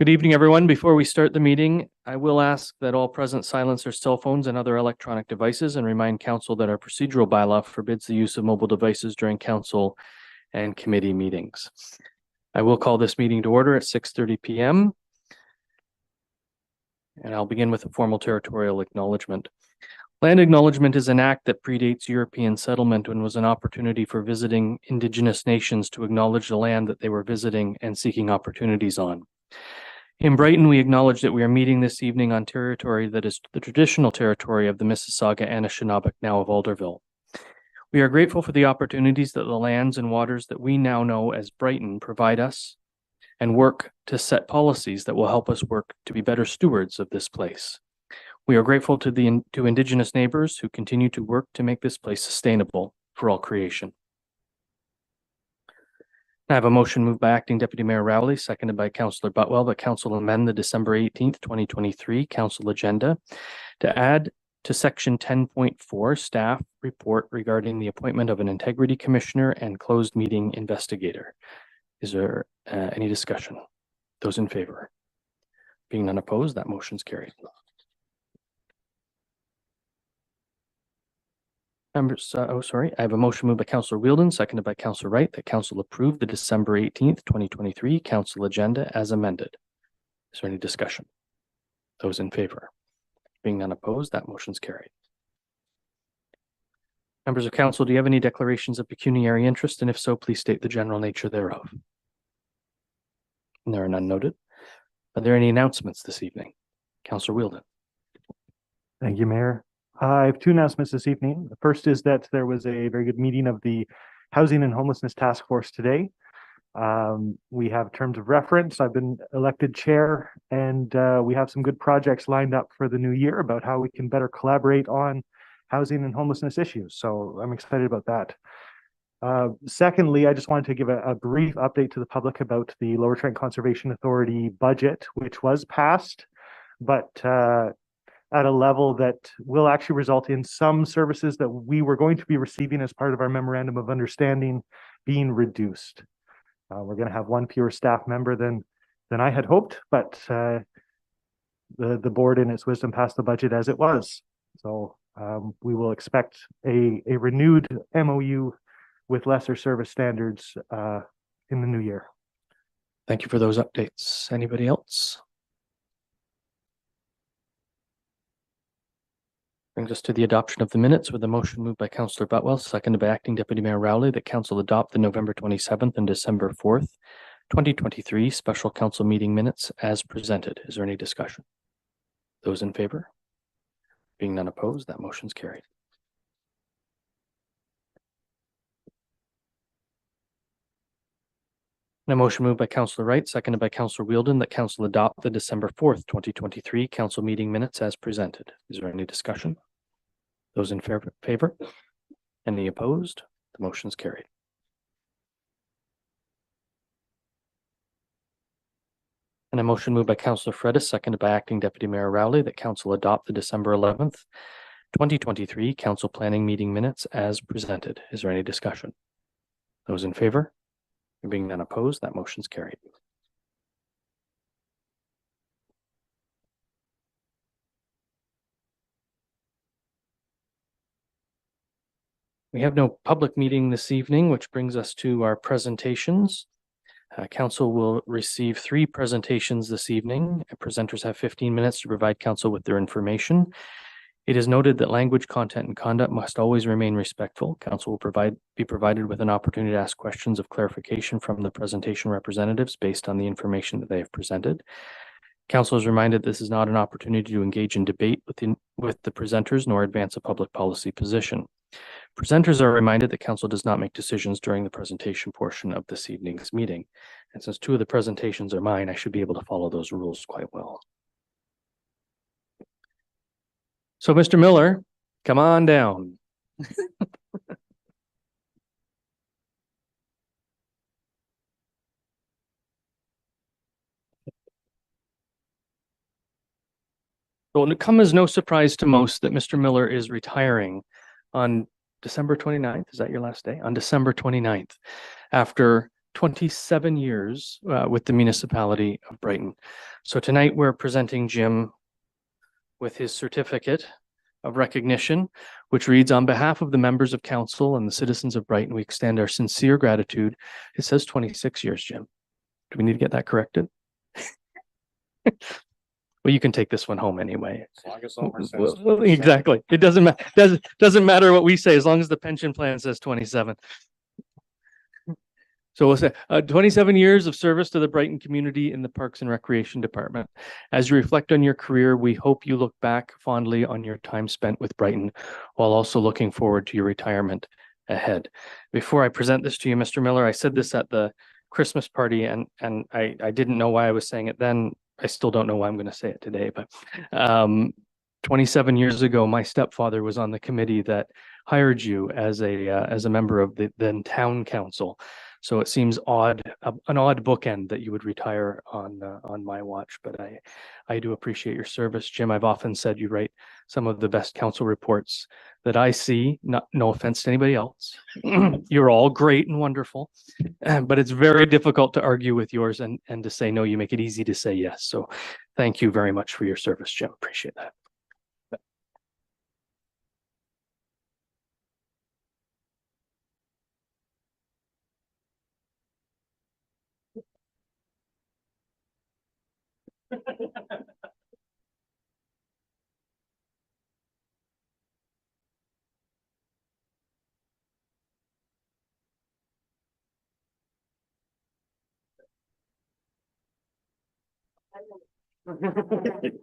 Good evening, everyone. Before we start the meeting, I will ask that all present silence their cell phones and other electronic devices and remind council that our procedural bylaw forbids the use of mobile devices during council and committee meetings. I will call this meeting to order at 6:30 p.m. and I'll begin with a formal territorial acknowledgement. Land acknowledgement is an act that predates European settlement and was an opportunity for visiting Indigenous nations to acknowledge the land that they were visiting and seeking opportunities on. In Brighton, we acknowledge that we are meeting this evening on territory that is the traditional territory of the Mississauga and Anishinaabe, now of Alderville. We are grateful for the opportunities that the lands and waters that we now know as Brighton provide us and work to set policies that will help us work to be better stewards of this place. We are grateful to Indigenous neighbors who continue to work to make this place sustainable for all creation. I have a motion moved by Acting Deputy Mayor Rowley, seconded by Councillor Butwell, that Council amend the December 18th, 2023 Council agenda to add to Section 10.4 staff report regarding the appointment of an integrity commissioner and closed meeting investigator. Is there any discussion? Those in favor? Being none opposed, that motion's carried. Members, I have a motion moved by Councillor Wheeldon, seconded by Councillor Wright, that Council approve the December 18th, 2023 Council agenda as amended. Is there any discussion? Those in favor? Being none opposed, that motion's carried. Members of Council, do you have any declarations of pecuniary interest? And if so, please state the general nature thereof. And there are none noted. Are there any announcements this evening? Councillor Wheeldon. Thank you, Mayor. I have two announcements this evening. The first is that there was a very good meeting of the Housing and Homelessness Task Force today. We have terms of reference. I've been elected chair, and we have some good projects lined up for the new year about how we can better collaborate on housing and homelessness issues. So I'm excited about that. Secondly, I just wanted to give a brief update to the public about the Lower Trent Conservation Authority budget, which was passed, but at a level that will actually result in some services that we were going to be receiving as part of our memorandum of understanding being reduced. We're going to have one fewer staff member than I had hoped, but the board in its wisdom passed the budget as it was. So we will expect a renewed MOU with lesser service standards in the new year. Thank you for those updates. Anybody else? Brings us to the adoption of the minutes with a motion moved by Councillor Butwell, seconded by Acting Deputy Mayor Rowley, that Council adopt the November 27th and December 4th, 2023 special council meeting minutes as presented. Is there any discussion? Those in favor? Being none opposed, that motion's carried. And a motion moved by Councillor Wright, seconded by Councillor Wheeldon, that Council adopt the December 4th, 2023 council meeting minutes as presented. Is there any discussion? Those in favor? Any opposed? The motion's carried. And a motion moved by Councillor Fredis, seconded by Acting Deputy Mayor Rowley, that Council adopt the December 11th, 2023 council planning meeting minutes as presented. Is there any discussion? Those in favor? Being none opposed, that motion's carried. We have no public meeting this evening, which brings us to our presentations. Council will receive 3 presentations this evening. Presenters have 15 minutes to provide council with their information. It is noted that language, content, and conduct must always remain respectful. Council will be provided with an opportunity to ask questions of clarification from the presentation representatives based on the information that they have presented. Council is reminded this is not an opportunity to engage in debate with the presenters nor advance a public policy position. Presenters are reminded that Council does not make decisions during the presentation portion of this evening's meeting. And since 2 of the presentations are mine, I should be able to follow those rules quite well. So, Mr. Millar, come on down. Well, it come as no surprise to most that Mr. Millar is retiring on December 29th. Is that your last day? On December 29th, after 27 years with the municipality of Brighton. So tonight we're presenting Jim with his certificate of recognition, which reads, on behalf of the members of council and the citizens of Brighton, we extend our sincere gratitude. It says 26 years, Jim. Do we need to get that corrected? Well, you can take this one home anyway. As long as Homer says Well, exactly. It doesn't matter what we say as long as the pension plan says 27. So we'll say 27 years of service to the Brighton community in the Parks and Recreation Department. As you reflect on your career, we hope you look back fondly on your time spent with Brighton while also looking forward to your retirement ahead. Before I present this to you, Mr. Millar, I said this at the Christmas party and I didn't know why I was saying it then. I still don't know why I'm going to say it today, but 27 years ago, my stepfather was on the committee that hired you as a member of the then town council. So it seems odd, an odd bookend that you would retire on my watch, but I do appreciate your service, Jim. I've often said you write some of the best council reports that I see. No offense to anybody else. You're all great and wonderful, but it's very difficult to argue with yours and to say no. You make it easy to say yes. So thank you very much for your service, Jim. Appreciate that.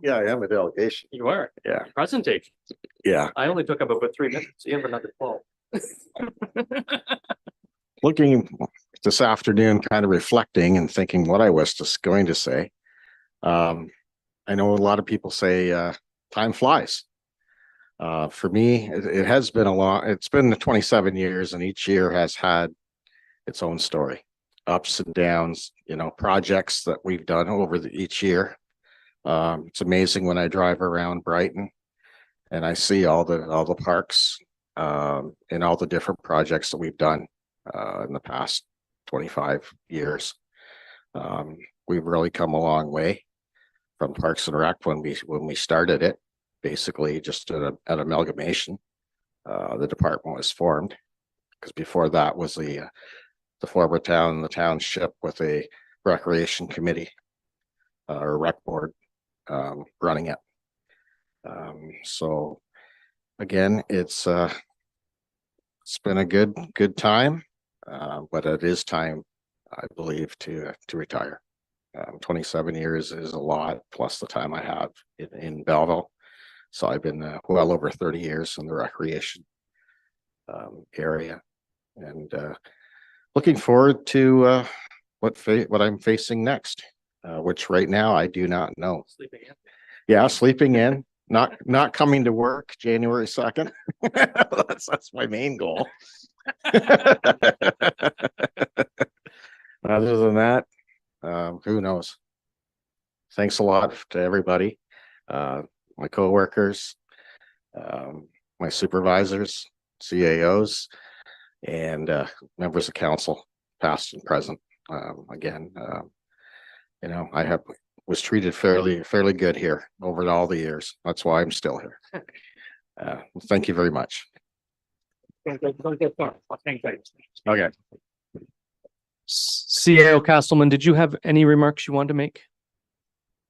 Yeah, I am a delegation. You are. Yeah. Presentation. Yeah. I only took up about 3 minutes. You have another 12. Looking this afternoon, kind of reflecting and thinking what I was just going to say. I know a lot of people say time flies. For me, it has been it's been 27 years and each year has had its own story, ups and downs, projects that we've done over each year. It's amazing when I drive around Brighton and I see all the parks and all the different projects that we've done in the past 25 years. We've really come a long way from Parks and Rec when we started it, basically just an amalgamation. The department was formed because before that was the former town and the township with a recreation committee or rec board running it. So again, it's been a good time, but it is time, I believe, to retire. 27 years is a lot, plus the time I have in Belleville. So I've been well over 30 years in the recreation area, and looking forward to what I'm facing next, which right now I do not know. Sleeping in. Yeah, sleeping in, not coming to work January 2nd. That's my main goal. Other than that, who knows? Thanks a lot to everybody, my coworkers, my supervisors, CAOs, and members of council, past and present. Again, I was treated fairly good here over all the years. That's why I'm still here. Thank you very much. Okay. CAO Castleman, did you have any remarks you wanted to make?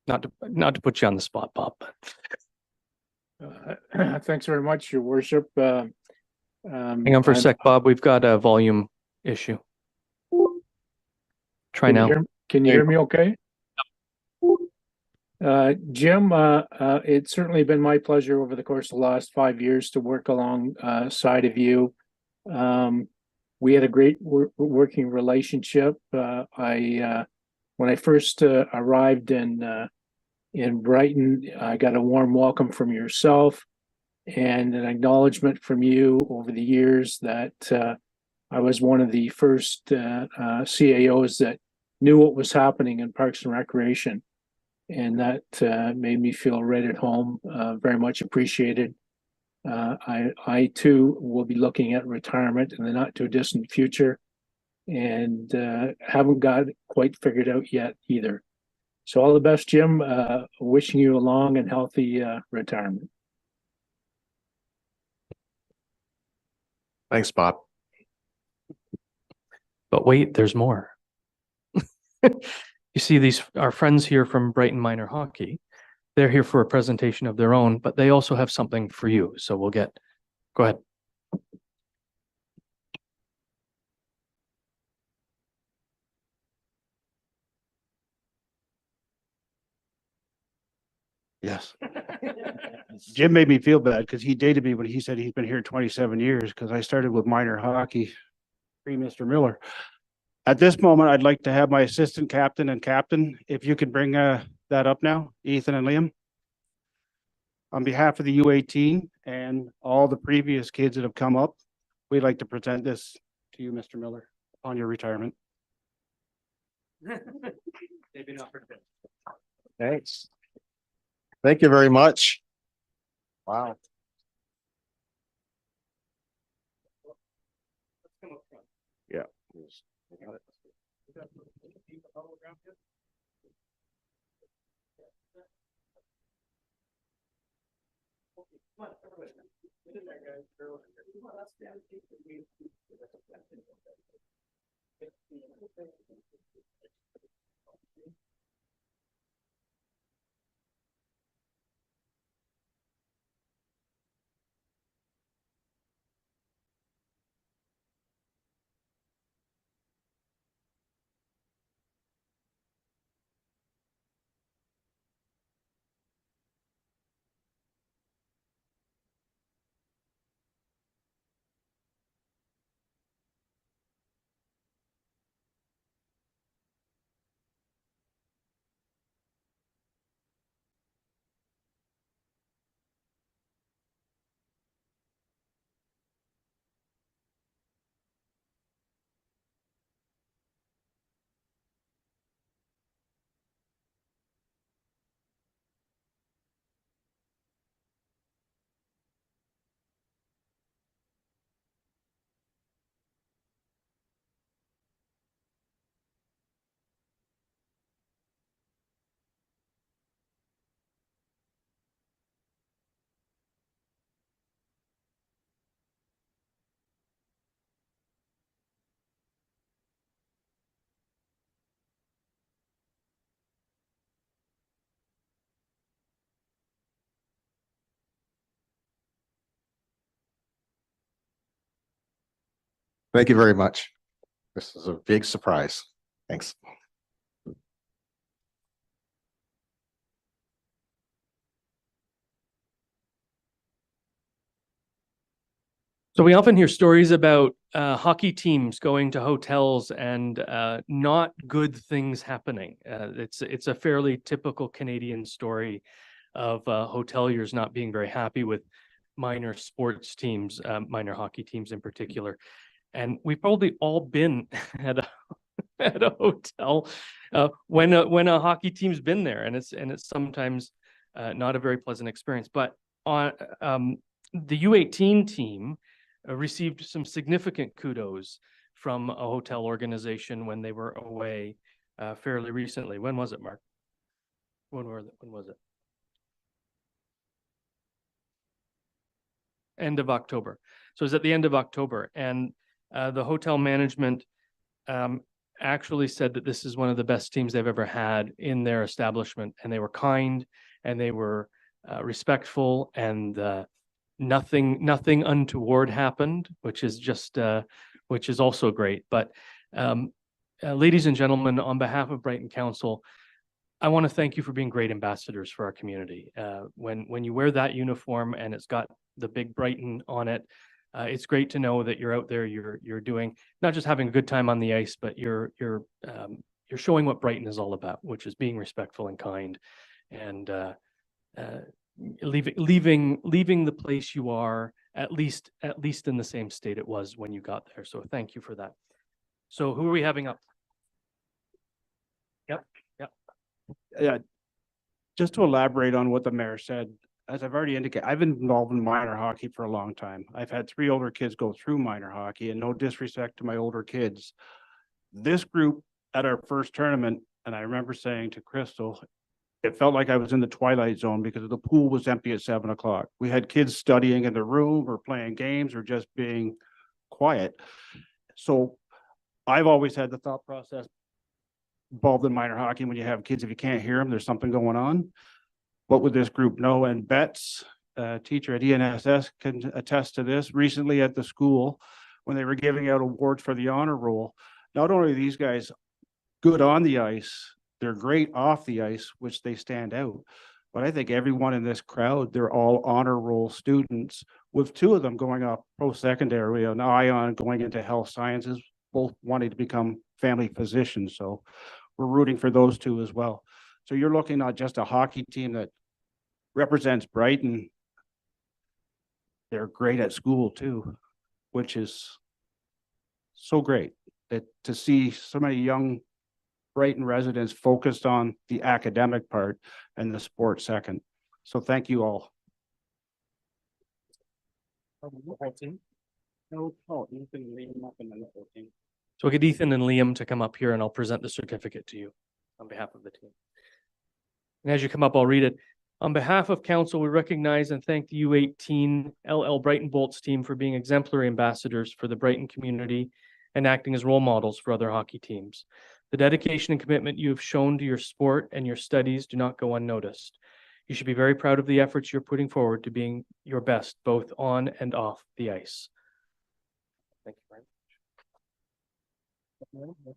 Not to put you on the spot, Bob. Thanks very much, Your Worship. Hang on for a sec, Bob. We've got a volume issue. Try now. Can you hear me okay? Jim, it's certainly been my pleasure over the course of the last 5 years to work alongside of you. We had a great working relationship. When I first arrived in Brighton, I got a warm welcome from yourself and an acknowledgement from you over the years that I was one of the first CAOs that knew what was happening in Parks and Recreation. And that made me feel right at home, very much appreciated. I too will be looking at retirement in the not too distant future. and haven't got it quite figured out yet either. So all the best, Jim. Wishing you a long and healthy retirement. Thanks, Bob. But wait, there's more. You see, our friends here from Brighton Minor Hockey, they're here for a presentation of their own, but they also have something for you. So go ahead. Yes. Jim made me feel bad because he dated me when he said he's been here 27 years because I started with minor hockey pre Mr. Millar. At this moment, I'd like to have my assistant captain and captain, if you could bring that up now, Ethan and Liam. On behalf of the U18 and all the previous kids that have come up, we'd like to present this to you, Mr. Millar, on your retirement. Maybe not for Thanks. Thank you very much. Wow. Yeah. Thank you very much. This is a big surprise. Thanks. So we often hear stories about hockey teams going to hotels and not good things happening. It's a fairly typical Canadian story of hoteliers not being very happy with minor sports teams, minor hockey teams in particular. And we've probably all been at a hotel when a hockey team's been there, and it's sometimes not a very pleasant experience. But on the U18 team received some significant kudos from a hotel organization when they were away fairly recently. When was it, Mark? When was it? End of October. So it was at the end of October, and the hotel management actually said that this is one of the best teams they've ever had in their establishment, and they were kind and they were respectful, and nothing untoward happened, which is also great. But ladies and gentlemen, on behalf of Brighton Council, I want to thank you for being great ambassadors for our community. When you wear that uniform and it's got the big Brighton on it, it's great to know that you're out there, you're doing, not just having a good time on the ice, but you're showing what Brighton is all about, which is being respectful and kind, and leaving the place you are at least in the same state it was when you got there. So thank you for that. So who are we having up? Yep. Yeah, just to elaborate on what the mayor said, as I've already indicated, I've been involved in minor hockey for a long time. I've had 3 older kids go through minor hockey, and no disrespect to my older kids, This group at our first tournament, and I remember saying to Crystal, it felt like I was in the twilight zone because the pool was empty at 7 o'clock. We had kids studying in the room or playing games or just being quiet. So I've always had the thought process involved in minor hockey. When you have kids, if you can't hear them, there's something going on. What would this group know? And Betts, teacher at ENSS, can attest to this. Recently at the school, when they were giving out awards for the honor roll, not only are these guys good on the ice, they're great off the ice, which they stand out. But I think everyone in this crowd, they're all honor roll students, with 2 of them going up post-secondary, an Ion going into health sciences, both wanting to become family physicians. So we're rooting for those 2 as well. So you're looking at just a hockey team that represents Brighton. They're great at school too, which is so great that to see so many young Brighton residents focused on the academic part and the sport second. So thank you all. So we'll get Ethan and Liam to come up here and I'll present the certificate to you on behalf of the team. And as you come up, I'll read it. On behalf of council, we recognize and thank the U18 LL Brighton Bolts team for being exemplary ambassadors for the Brighton community and acting as role models for other hockey teams. The dedication and commitment you have shown to your sport and your studies do not go unnoticed. You should be very proud of the efforts you're putting forward to being your best, both on and off the ice. Thank you very much.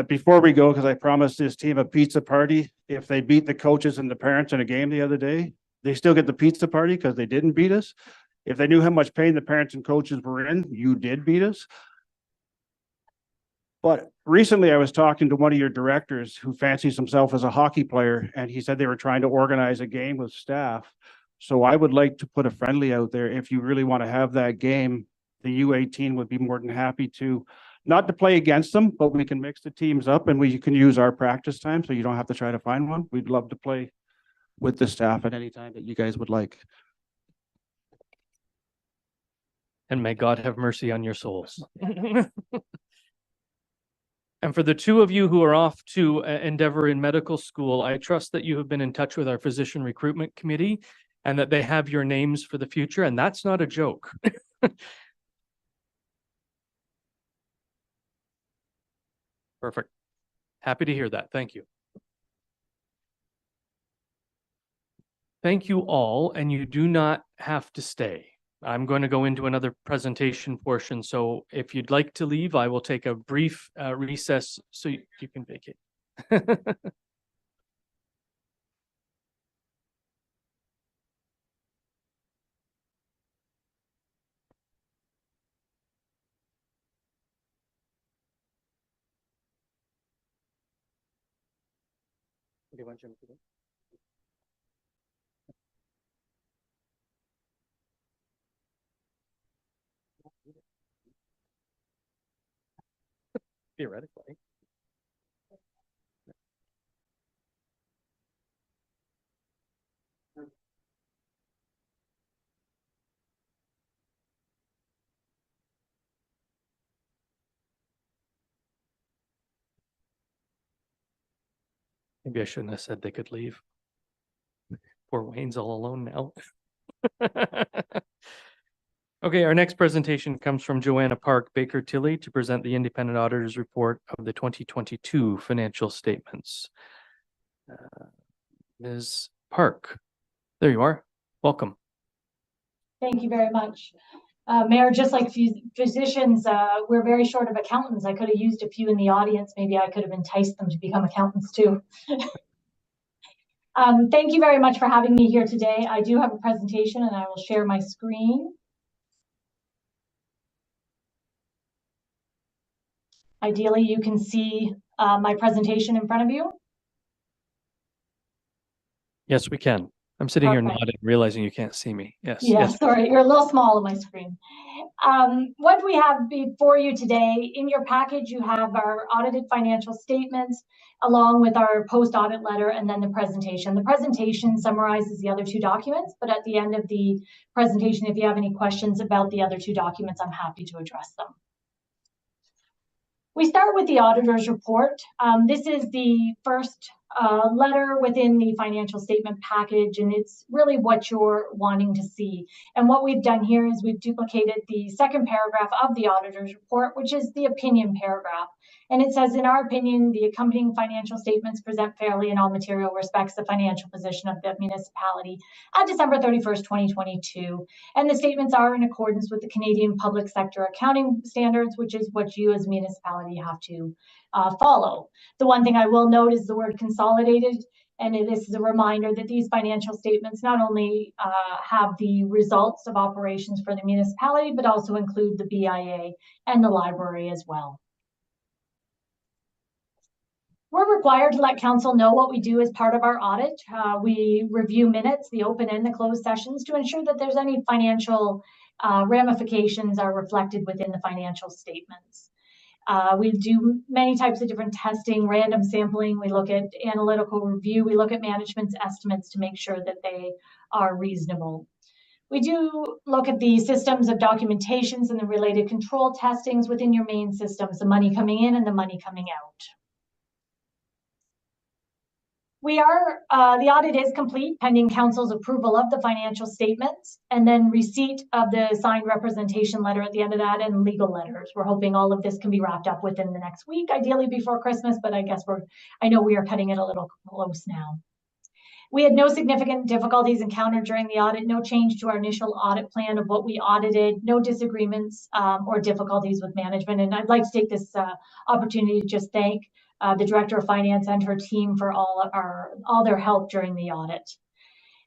Before we go, because I promised this team a pizza party, if they beat the coaches and the parents in a game the other day, they still get the pizza party because they didn't beat us. If they knew how much pain the parents and coaches were in, you did beat us. But recently I was talking to one of your directors who fancies himself as a hockey player, and he said they were trying to organize a game with staff. So I would like to put a friendly out there. If you really want to have that game, the U18 would be more than happy to, not to play against them, but we can mix the teams up and we can use our practice time so you don't have to try to find one. We'd love to play with the staff at any time that you guys would like. And may God have mercy on your souls. And for the 2 of you who are off to endeavor in medical school, I trust that you have been in touch with our physician recruitment committee and that they have your names for the future. And that's not a joke. Perfect. Happy to hear that. Thank you. Thank you all, and you do not have to stay. I'm going to go into another presentation portion, so if you'd like to leave, I will take a brief recess so you can vacate. Theoretically. Maybe I shouldn't have said they could leave. Poor Wayne's all alone now. Okay, our next presentation comes from Joanna Park, Baker Tilley, to present the independent auditor's report of the 2022 financial statements. Ms. Park, there you are. Welcome. Thank you very much. Mayor, just like physicians, we're very short of accountants. I could have used a few in the audience. Maybe I could have enticed them to become accountants too. Thank you very much for having me here today. I do have a presentation and I will share my screen. Ideally, you can see my presentation in front of you. Yes, we can. I'm sitting here Perfect. nodding, realizing you can't see me. Yes. Yeah, Yes. sorry, you're a little small on my screen. What we have before you today, in your package, you have our audited financial statements along with our post-audit letter and then the presentation. The presentation summarizes the other two documents, but at the end of the presentation, if you have any questions about the other two documents, I'm happy to address them. We start with the auditor's report. This is the first letter within the financial statement package, and it's really what you're wanting to see. And what we've done here is we've duplicated the second paragraph of the auditor's report, which is the opinion paragraph. And it says, in our opinion, the accompanying financial statements present fairly in all material respects the financial position of the municipality at December 31st, 2022. And the statements are in accordance with the Canadian public sector accounting standards, which is what you as a municipality have to follow. The one thing I will note is the word consolidated. And this is a reminder that these financial statements not only have the results of operations for the municipality, but also include the BIA and the library as well. We're required to let council know what we do as part of our audit. We review minutes, the open and the closed sessions, to ensure that there's any financial ramifications are reflected within the financial statements. We do many types of different testing, random sampling. We look at analytical review. We look at management's estimates to make sure that they are reasonable. We do look at the systems of documentations and the related control testings within your main systems, the money coming in and the money coming out. The audit is complete pending council's approval of the financial statements and then receipt of the signed representation letter at the end of that and legal letters. We're hoping all of this can be wrapped up within the next week, ideally before Christmas, but I guess I know we are cutting it a little close now. We had no significant difficulties encountered during the audit, no change to our initial audit plan of what we audited, no disagreements or difficulties with management. And I'd like to take this opportunity to just thank the Director of Finance and her team for all their help during the audit.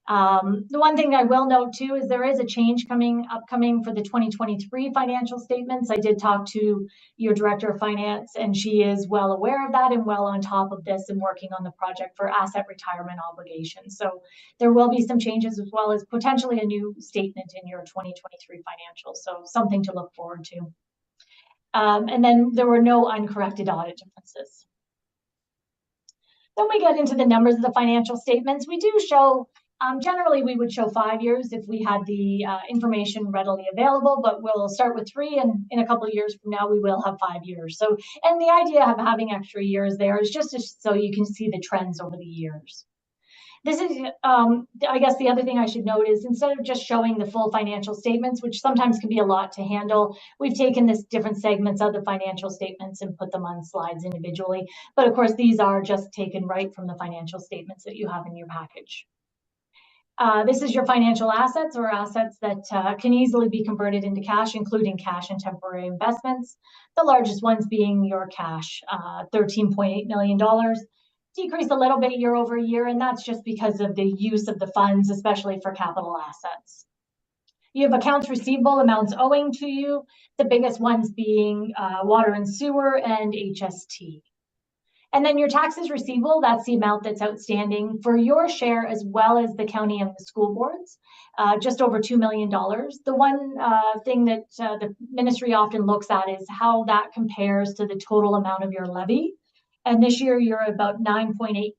The one thing I will note too is there is a change upcoming for the 2023 financial statements. I did talk to your Director of Finance and she is well aware of that and well on top of this and working on the project for asset retirement obligations. So there will be some changes as well as potentially a new statement in your 2023 financials. So something to look forward to. And then there were no uncorrected audit differences. Then we get into the numbers of the financial statements. We do show, generally we would show 5 years if we had the information readily available, but we'll start with 3 and in a couple of years from now, we will have 5 years. So, and the idea of having extra years there is just so you can see the trends over the years. This is, I guess the other thing I should note is instead of just showing the full financial statements, which sometimes can be a lot to handle, we've taken this different segments of the financial statements and put them on slides individually. But of course, these are just taken right from the financial statements that you have in your package. This is your financial assets or assets that can easily be converted into cash, including cash and temporary investments. The largest ones being your cash, $13.8 million. Decreased a little bit year over year, and that's just because of the use of the funds, especially for capital assets. You have accounts receivable amounts owing to you, the biggest ones being water and sewer and HST. And then your taxes receivable, that's the amount that's outstanding for your share as well as the county and the school boards, just over $2 million. The one thing that the ministry often looks at is how that compares to the total amount of your levy. And this year you're about 9.84%,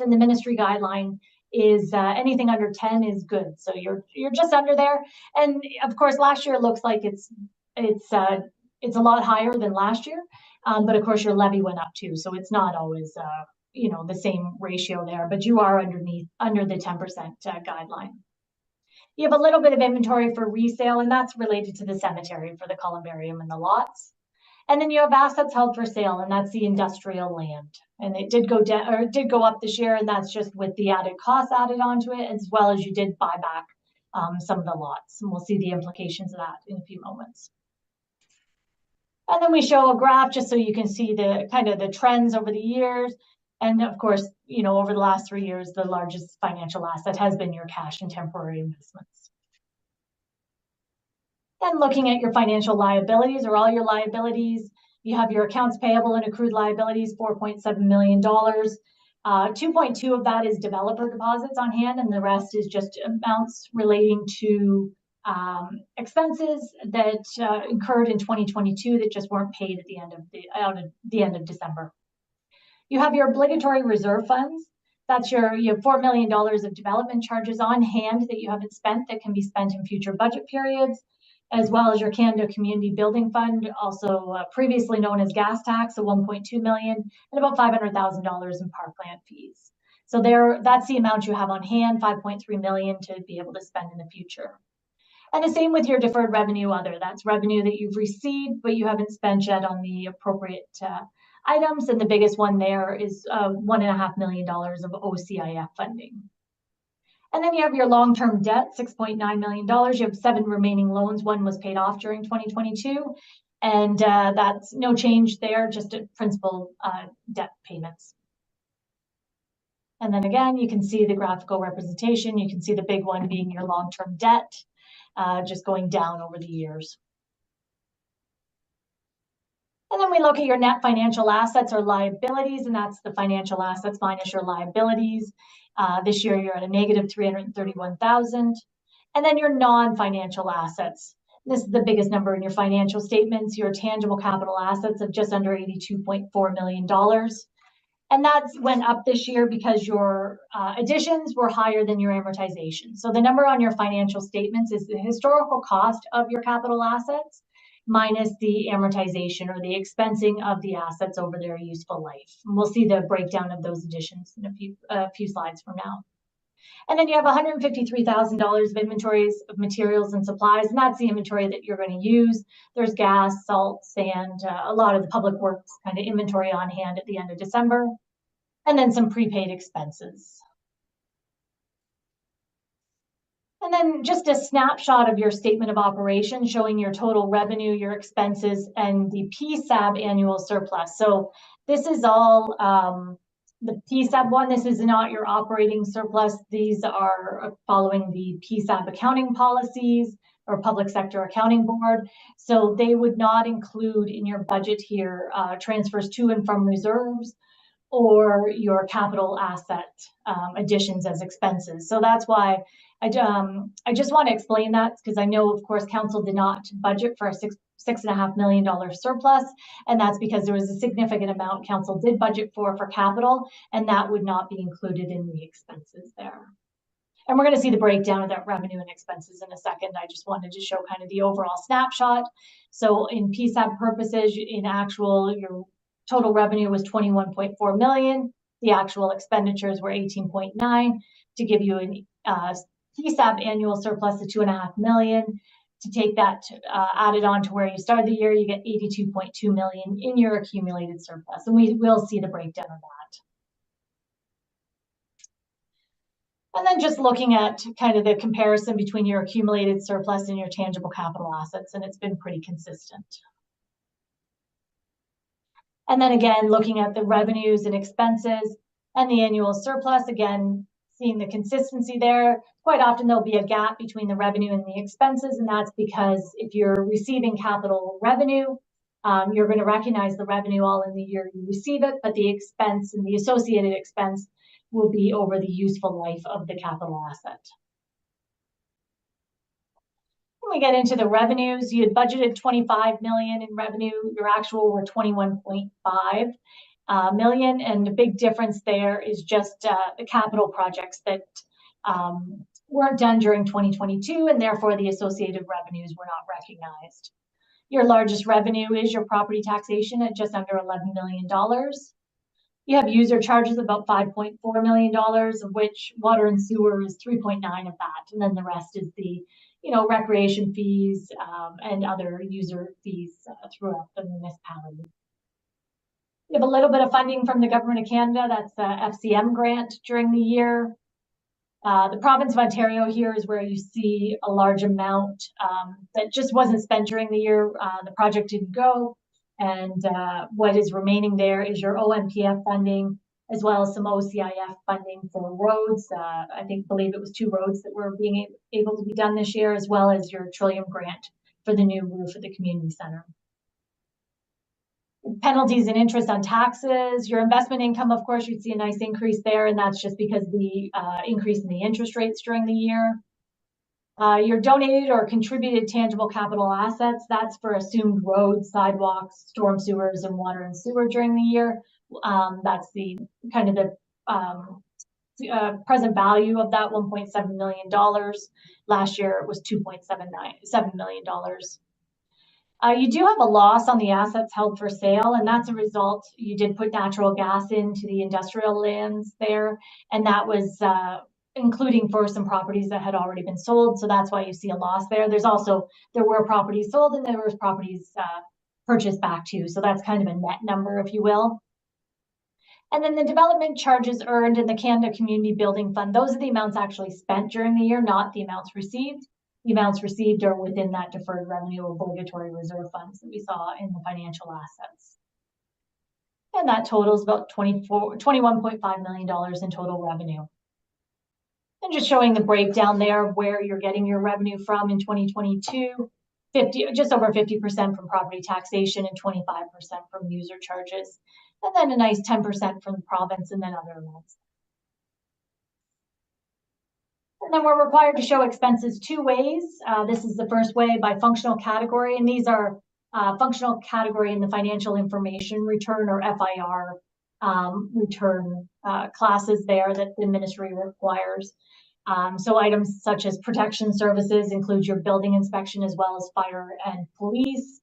and the ministry guideline is anything under 10 is good. So you're just under there. And of course, last year it looks like it's a lot higher than last year, but of course your levy went up too. So it's not always the same ratio there, but you are under the 10% guideline. You have a little bit of inventory for resale, and that's related to the cemetery for the columbarium and the lots. And then you have assets held for sale, and that's the industrial land. And it did go down, or it did go up this year, and that's just with the added costs added onto it, as well as you did buy back some of the lots, and we'll see the implications of that in a few moments. And then we show a graph just so you can see the kind of the trends over the years. And of course, you know, over the last 3 years, the largest financial asset has been your cash and temporary investments. And looking at your financial liabilities, or all your liabilities, you have your accounts payable and accrued liabilities, $4.7 million. 2.2 of that is developer deposits on hand, and the rest is just amounts relating to expenses that incurred in 2022 that just weren't paid at the end of December. You have your obligatory reserve funds. That's you have $4 million of development charges on hand that you haven't spent that can be spent in future budget periods, as well as your Canada Community Building Fund, also previously known as gas tax, so $1.2 million, and about $500,000 in parkland fees. So that's the amount you have on hand, $5.3 million to be able to spend in the future. And the same with your deferred revenue other. That's revenue that you've received, but you haven't spent yet on the appropriate items. And the biggest one there is $1.5 million of OCIF funding. And then you have your long-term debt, $6.9 million. You have 7 remaining loans. 1 was paid off during 2022. And that's no change there, just principal debt payments. And then again, you can see the graphical representation. You can see the big one being your long-term debt, just going down over the years. And then we look at your net financial assets or liabilities, and that's the financial assets minus your liabilities. This year, you're at a negative $331,000. And then your non-financial assets. This is the biggest number in your financial statements, your tangible capital assets of just under $82.4 million. And that went up this year because your additions were higher than your amortization. So the number on your financial statements is the historical cost of your capital assets minus the amortization or the expensing of the assets over their useful life. And we'll see the breakdown of those additions in a few slides from now. And then you have $153,000 of inventories of materials and supplies, and that's the inventory that you're going to use. There's gas, salt, sand, a lot of the public works kind of inventory on hand at the end of December, and then some prepaid expenses. And then just a snapshot of your statement of operations showing your total revenue, your expenses, and the PSAB annual surplus. So this is all the PSAB one. This is not your operating surplus. These are following the PSAB accounting policies or Public Sector Accounting Board. So they would not include in your budget here transfers to and from reserves or your capital asset additions as expenses. So that's why I just want to explain that, because I know, of course, council did not budget for a $6.5 million surplus, and that's because there was a significant amount council did budget for capital, and that would not be included in the expenses there. And we're going to see the breakdown of that revenue and expenses in a second. I just wanted to show kind of the overall snapshot. So in PSAB purposes, in actual, your total revenue was $21.4 million. The actual expenditures were $18.9 to give you an PSAB annual surplus of $2.5 million. To take that added on to where you started the year, you get $82.2 million in your accumulated surplus, and we will see the breakdown of that. And then just looking at kind of the comparison between your accumulated surplus and your tangible capital assets, and it's been pretty consistent. And then again, looking at the revenues and expenses and the annual surplus, again, seeing the consistency there. Quite often there'll be a gap between the revenue and the expenses, and that's because if you're receiving capital revenue, you're going to recognize the revenue all in the year you receive it, but the expense and the associated expense will be over the useful life of the capital asset. When we get into the revenues, you had budgeted $25 million in revenue. Your actual were $21.5 million, and the big difference there is just the capital projects that weren't done during 2022, and therefore the associated revenues were not recognized. Your largest revenue is your property taxation at just under $11 million. You have user charges about $5.4 million, of which water and sewer is 3.9 of that, and then the rest is the recreation fees and other user fees throughout the municipality. We have a little bit of funding from the Government of Canada. That's the FCM grant during the year. The province of Ontario here is where you see a large amount that just wasn't spent during the year. The project didn't go. And what is remaining there is your OMPF funding, as well as some OCIF funding for roads. Believe it was 2 roads that were being able to be done this year, as well as your Trillium grant for the new roof at the community center. Penalties and interest on taxes. Your investment income, of course, you'd see a nice increase there, and that's just because the increase in the interest rates during the year. Your donated or contributed tangible capital assets, that's for assumed roads, sidewalks, storm sewers, and water and sewer during the year. That's the kind of the present value of that $1.7 million. Last year it was $2.7 million. You do have a loss on the assets held for sale, and that's a result. You did put natural gas into the industrial lands there, and that was including for some properties that had already been sold. So that's why you see a loss there. There were properties sold and there was properties purchased back too. So that's kind of a net number, if you will. And then the development charges earned in the Canada Community Building Fund, those are the amounts actually spent during the year, not the amounts received. The amounts received are within that deferred revenue obligatory reserve funds that we saw in the financial assets. And that totals about $21.5 million in total revenue. And just showing the breakdown there of where you're getting your revenue from in 2022, just over 50% from property taxation and 25% from user charges. And then a nice 10% from the province and then other amounts. And then we're required to show expenses 2 ways. This is the first way by functional category, and these are functional category in the financial information return, or FIR return classes there that the ministry requires. So items such as protection services include your building inspection as well as fire and police.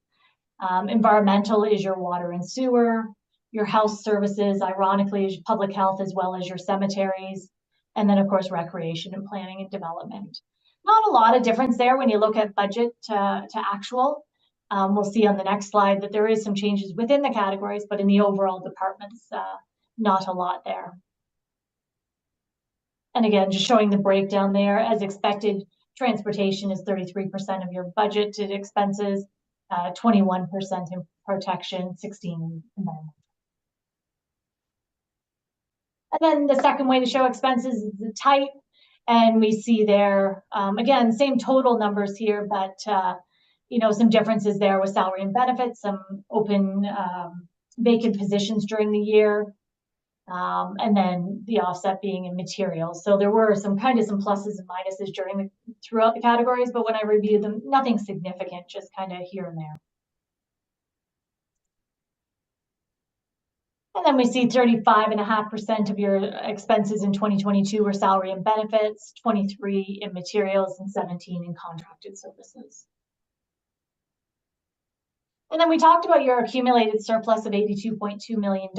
Environmental is your water and sewer. Your health services, ironically, is public health as well as your cemeteries. And then, of course, recreation and planning and development. Not a lot of difference there when you look at budget to actual. We'll see on the next slide that there is some changes within the categories, but in the overall departments, not a lot there. And again, just showing the breakdown there. As expected, transportation is 33% of your budgeted expenses, 21% in protection, 16% in environment. And then the second way to show expenses is the type. And we see there, again, same total numbers here, but some differences there with salary and benefits, some open vacant positions during the year. And then the offset being in materials. So there were some pluses and minuses throughout the categories, but when I reviewed them, nothing significant, just kind of here and there. And then we see 35.5% of your expenses in 2022 were salary and benefits, 23% in materials, and 17% in contracted services. And then we talked about your accumulated surplus of $82.2 million.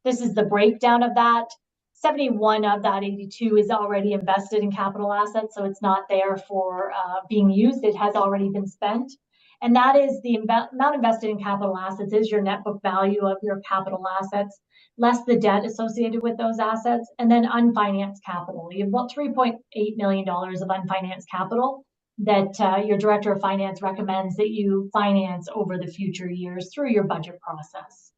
This is the breakdown of that. 71 of that 82 is already invested in capital assets, so it's not there for being used. It has already been spent. And that is the amount invested in capital assets is your net book value of your capital assets, less the debt associated with those assets, and then unfinanced capital. You have about $3.8 million of unfinanced capital that your director of finance recommends that you finance over the future years through your budget process.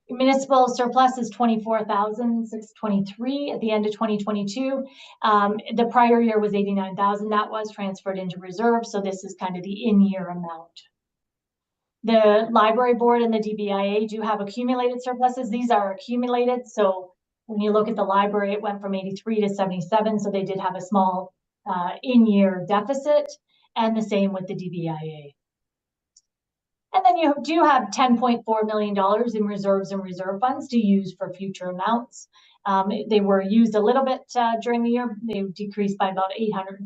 Your municipal surplus is $24,623 at the end of 2022. The prior year was $89,000. That was transferred into reserve, so this is kind of the in-year amount. The library board and the DBIA do have accumulated surpluses. These are accumulated, so when you look at the library, it went from 83 to 77, so they did have a small in-year deficit, and the same with the DBIA. And then you do have $10.4 million in reserves and reserve funds to use for future amounts. They were used a little bit during the year. They decreased by about $823,000.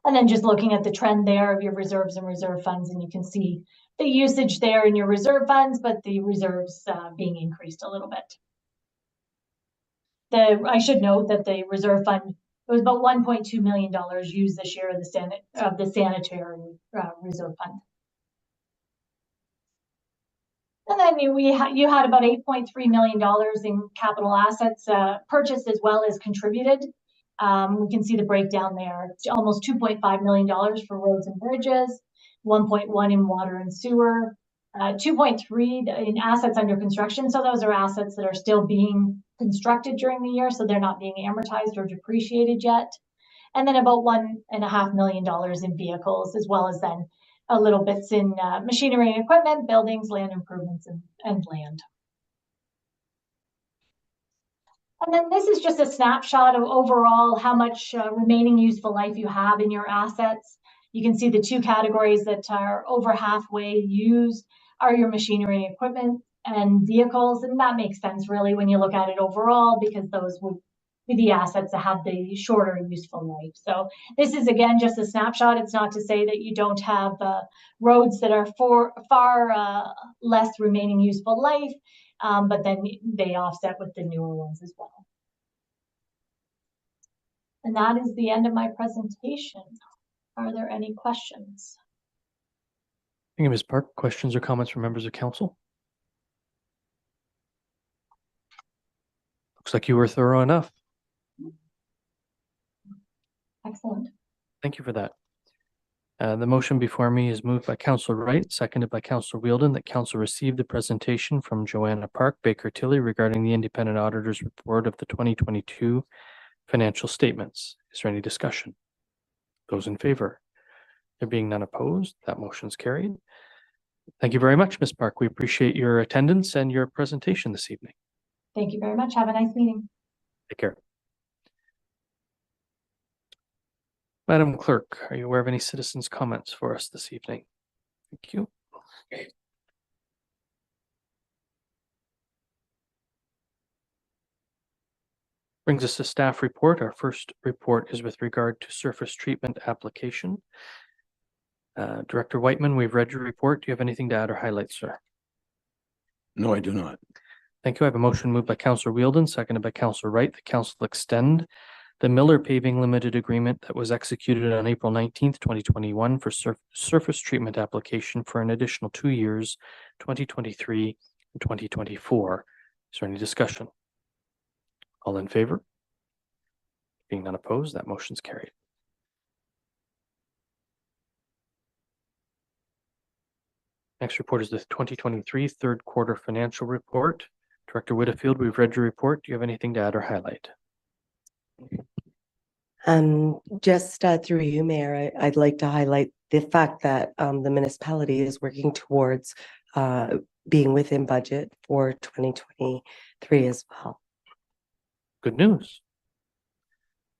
And then just looking at the trend there of your reserves and reserve funds, and you can see the usage there in your reserve funds, but the reserves being increased a little bit. I should note that the reserve fund, it was about $1.2 million used this year of the sanitary reserve fund. And then then you had about $8.3 million in capital assets purchased as well as contributed. We can see the breakdown there. It's almost $2.5 million for roads and bridges, 1.1 in water and sewer, 2.3 in assets under construction. So those are assets that are still being constructed during the year, so they're not being amortized or depreciated yet. And then about $1.5 million in vehicles, as well as then a little bits in machinery and equipment, buildings, land improvements, and land. And then this is just a snapshot of overall how much remaining useful life you have in your assets. You can see the two categories that are over halfway used are your machinery and equipment and vehicles. And that makes sense really when you look at it overall, because those would be the assets that have the shorter useful life. So this is again just a snapshot. It's not to say that you don't have roads that are far less remaining useful life, but then they offset with the newer ones as well. And that is the end of my presentation. Are there any questions? Thank you, Ms. Park. Questions or comments from members of council? Looks like you were thorough enough. Excellent. Thank you for that. The motion before me is moved by Councillor Wright, seconded by Councillor Wheeldon, that council receive the presentation from Joanna Park, Baker Tilley regarding the independent auditor's report of the 2022 financial statements. Is there any discussion? Those in favor? There being none opposed, that motion is carried. Thank you very much, Ms. Park. We appreciate your attendance and your presentation this evening. Thank you very much. Have a nice meeting. Take care. Madam Clerk, are you aware of any citizens' comments for us this evening? Thank you. Brings us to staff report. Our first report is with regard to surface treatment application. Director Whiteman, we've read your report. Do you have anything to add or highlight, sir? No, I do not. Thank you. I have a motion moved by Councillor Wheeldon, seconded by Councillor Wright. The council extend the Millar Paving Limited Agreement that was executed on April 19th, 2021 for surface treatment application for an additional 2 years, 2023 and 2024. Is there any discussion? All in favor? Being none opposed, that motion's carried. Next report is the 2023 third quarter financial report. Director Whitfield, we've read your report. Do you have anything to add or highlight? Just through you, Mayor, I'd like to highlight the fact that the municipality is working towards being within budget for 2023 as well. Good news.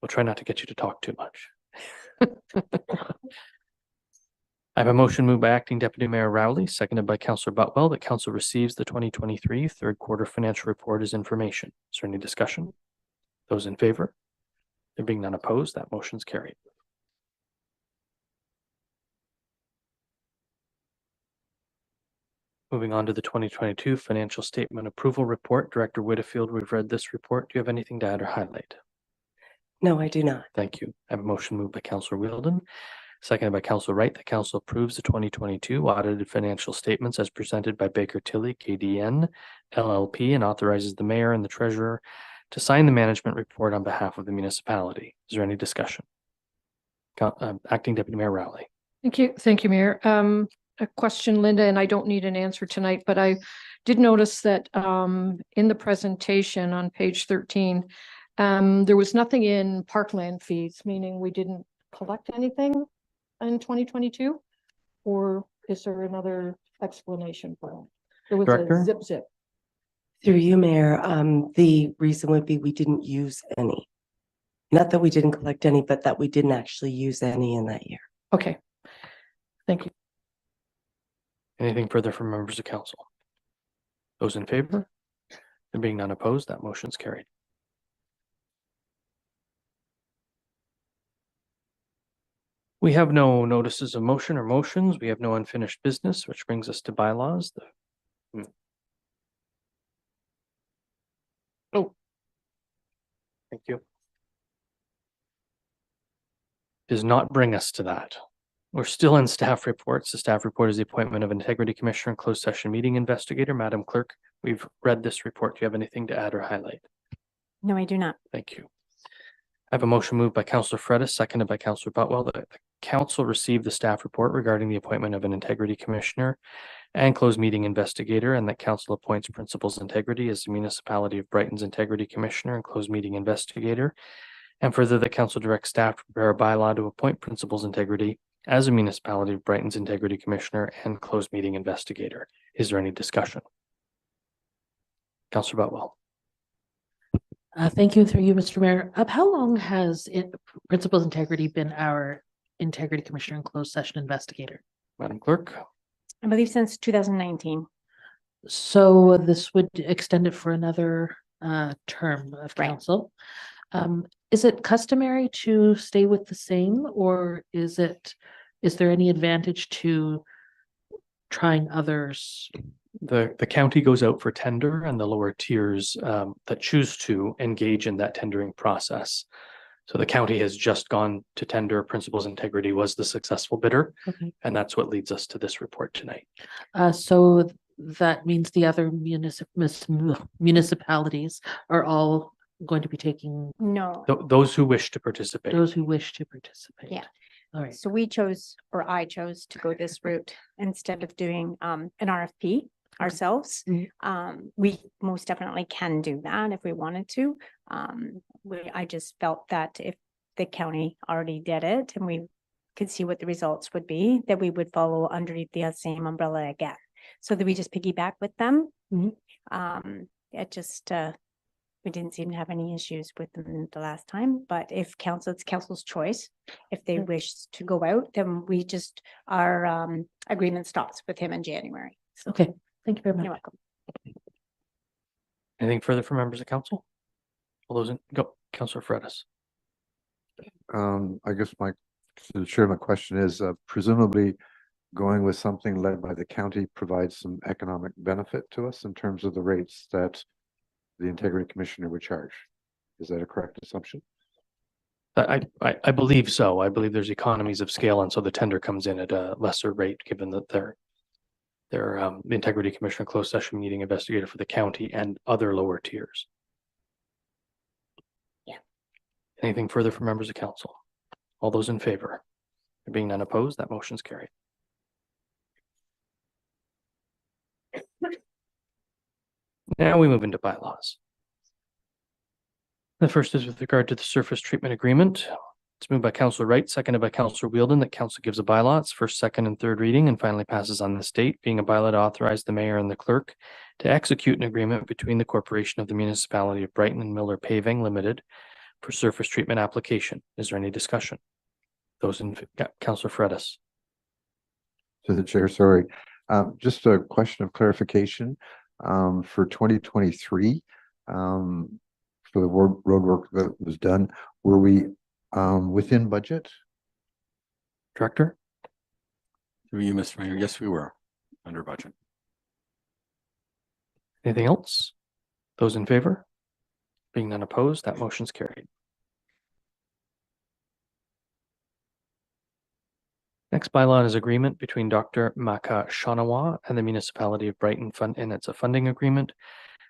We'll try not to get you to talk too much. I have a motion moved by Acting Deputy Mayor Rowley, seconded by Councillor Butwell, that council receives the 2023 third quarter financial report as information. Is there any discussion? Those in favor? There being none opposed, that motion's carried. Moving on to the 2022 financial statement approval report. Director Whitfield, we've read this report. Do you have anything to add or highlight? No, I do not. Thank you. I have a motion moved by Councillor Wheeldon, seconded by Councillor Wright. The council approves the 2022 audited financial statements as presented by Baker Tilley, KDN, LLP, and authorizes the mayor and the treasurer to sign the management report on behalf of the municipality. Is there any discussion? Acting Deputy Mayor Rowley. Thank you, Mayor. A question, Linda, and I don't need an answer tonight, but I did notice that in the presentation on page 13, there was nothing in parkland fees, meaning we didn't collect anything in 2022, or is there another explanation for it? There was Director? a zip. Through you, Mayor, the reason would be we didn't use any. Not that we didn't collect any, but that we didn't actually use any in that year. Okay, thank you. Anything further from members of council? Those in favor? There being none opposed, that motion's carried. We have no notices of motion or motions. We have no unfinished business, which brings us to bylaws. Oh, thank you. Does not bring us to that. We're still in staff reports. The staff report is the appointment of Integrity Commissioner and closed session meeting investigator. Madam Clerk, we've read this report. Do you have anything to add or highlight? No, I do not. Thank you. I have a motion moved by Councillor Fredis, seconded by Councillor Butwell, that the council receive the staff report regarding the appointment of an Integrity Commissioner and closed meeting investigator, and that council appoints Principals Integrity as the Municipality of Brighton's Integrity Commissioner and closed meeting investigator. And further, the council directs staff to prepare a bylaw to appoint Principals Integrity as a Municipality of Brighton's Integrity Commissioner and closed meeting investigator. Is there any discussion? Councillor Butwell. Thank you, through you, Mr. Mayor. How long has Principals Integrity been our Integrity Commissioner and closed session investigator? Madam Clerk. I believe since 2019. So this would extend it for another term of Right. council. Is it customary to stay with the same, or is there any advantage to trying others? The county goes out for tender, and the lower tiers that choose to engage in that tendering process. So the county has just gone to tender. Principals Integrity was the successful bidder, Okay. and that's what leads us to this report tonight. So that means the other municipalities are all going to be taking No. Those who wish to participate. those who wish to participate. Yeah. All right. So we chose, or I chose to go this route instead of doing an RFP ourselves. Mhm. We most definitely can do that if we wanted to. I just felt that if the county already did it and we could see what the results would be, that we would follow underneath the same umbrella again. So that we just piggyback with them. It just, we didn't seem to have any issues with them the last time, but if it's council's choice. If they wish to go out, then we just, our agreement stops with him in January. So Okay. Thank you very you're much. welcome. Anything further from members of council? All those in, go, Councillor Fredis. I guess to the chair, my question is presumably going with something led by the county provides some economic benefit to us in terms of the rates that the Integrity Commissioner would charge. Is that a correct assumption? I believe so. I believe there's economies of scale, and so the tender comes in at a lesser rate, given that they're the Integrity Commissioner closed session meeting investigator for the county and other lower tiers. Yeah. Anything further from members of council? All those in favor? There being none opposed, that motion's carried. Now we move into bylaws. The first is with regard to the surface treatment agreement. It's moved by Councillor Wright, seconded by Councillor Wheeldon, that council gives a bylaw its first, second, and third reading and finally passes on this date, being a bylaw to authorize the mayor and the clerk to execute an agreement between the corporation of the municipality of Brighton and Millar Paving Limited for surface treatment application. Is there any discussion? Those in, Councillor Fredis. To the chair, sorry. Just a question of clarification. For 2023, for the road work that was done, were we within budget? Director? Through you, Mr. Mayor. Yes, we were under budget. Anything else? Those in favor? Being none opposed, that motion's carried. Next bylaw is agreement between Dr. Maka Shanawa and the municipality of Brighton Fund, and it's a funding agreement.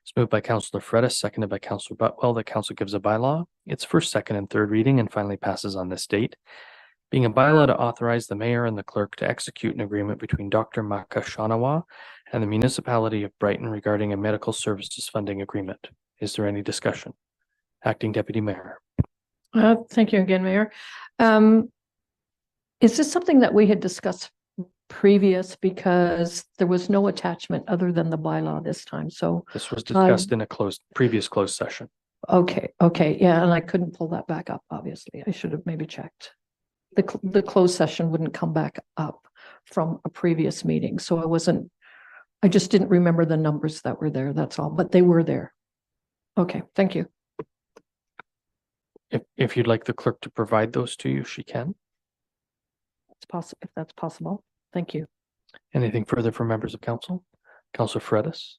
It's moved by Councillor Fredis, seconded by Councillor Butwell. The council gives a bylaw its first, second, and third reading and finally passes on this date, being a bylaw to authorize the mayor and the clerk to execute an agreement between Dr. Maka Shanawa and the municipality of Brighton regarding a medical services funding agreement. Is there any discussion? Acting Deputy Mayor. Thank you again, Mayor. Is this something that we had discussed previous, because there was no attachment other than the bylaw this time? So This was discussed in a previous closed session. okay, yeah, and I couldn't pull that back up, obviously. I should have maybe checked. The closed session wouldn't come back up from a previous meeting, so I just didn't remember the numbers that were there, that's all, but they were there. Okay, thank you. If you'd like the clerk to provide those to you, she can. It's possible, if that's possible. Thank you. Anything further from members of council? Councillor Fredis.